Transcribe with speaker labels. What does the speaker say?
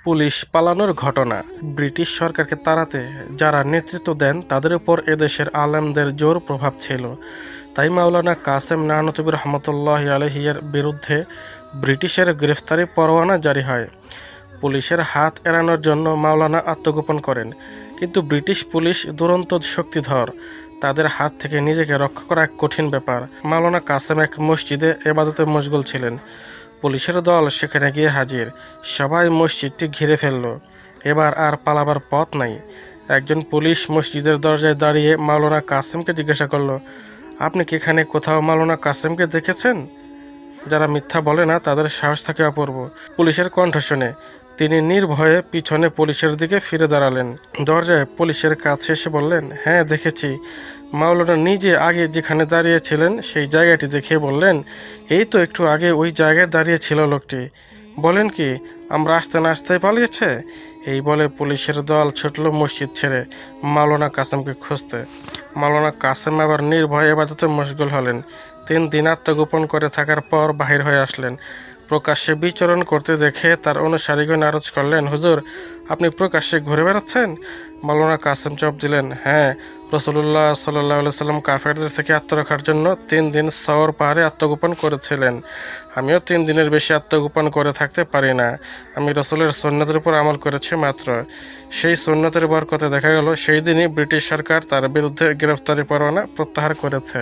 Speaker 1: Police পালানোর ঘটনা। British সরকারকে তাড়াতে যারা নেতৃত্ব দেন তাদের উপর এদেশের আলেমদের জোর প্রভাব ছিল। তাই মাওলানা কাসেম নানতুবি রহমতুল্লাহি আলাইহির বিরুদ্ধে ব্রিটিশের গ্রেফতারি পরোয়ানা জারি হয়। পুলিশের হাত এড়ানোর জন্য মাওলানা আত্মগোপন করেন, কিন্তু ব্রিটিশ পুলিশ দুরন্ত শক্তিধর। তাদের হাত থেকে নিজেকে রক্ষা করা এক কঠিন ব্যাপার। মাওলানা কাসেম এক মসজিদে এবাদতে মশগুল ছিলেন। পুলিশের দল সেখানে গিয়ে হাজির। সবাই মসজিদটি ঘিরে ফেলল। এবার আর পালাবার পথ নাই। একজন পুলিশ মসজিদের দরজায় দাঁড়িয়ে মাওলানা কাসেমকে জিজ্ঞাসা করল, আপনি কি এখানে কোথাও মাওলানা কাসেমকে দেখেছেন? যারা মিথ্যা বলে না তাদের সাহস থাকে অপূর্ব। পুলিশের কণ্ঠ শুনে তিনি নির্ভয়ে পিছনে পুলিশের দিকে ফিরে দাঁড়ালেন। দরজায় পুলিশের কাছে এসে বললেন, হ্যাঁ দেখেছি। মাওলানা নিজে আগে যেখানে দাঁড়িয়েছিলেন সেই জায়গাটি দেখে বললেন, এই তো একটু আগে ওই জায়গায় দাঁড়িয়ে ছিল লোকটি। বলেন কি, আমরা আসতে না আসতে পালিয়েছে? এই বলে পুলিশের দল ছুটল মসজিদ ছেড়ে মাওলানা কাসেমকে খুঁজতে। মাওলানা কাসেম আবার নির্ভয়ে ইবাদতে মশগুল হলেন। 3 দিন আত্মগোপন করে থাকার পর বাহির হয়ে আসলেন। প্রকাশ্যে বিচরণ করতে দেখে তার অনুসারীগণ আরজ করলেন, হুজুর, আপনি প্রকাশ্যে ঘুরে বেড়াচ্ছেন? মাওলানা কাসেম জবাব দিলেন, হ্যাঁ, রাসূলুল্লাহ সাল্লাল্লাহু আলাইহি ওয়াসাল্লাম কাফেরদের থেকে আত্মরক্ষার জন্য 3 দিন সওর পাহাড়ে আত্মগোপন করেছিলেন। আমিও 3 দিনের বেশি আত্মগোপন করে থাকতে পারি না। আমি রাসূলের সুন্নতের উপর আমল করেছি মাত্র। সেই সুন্নতের বরকতে দেখা গেল সেই দিনই ব্রিটিশ সরকার তার বিরুদ্ধে গ্রেফতারি পরোয়ানা প্রত্যাহার করেছে।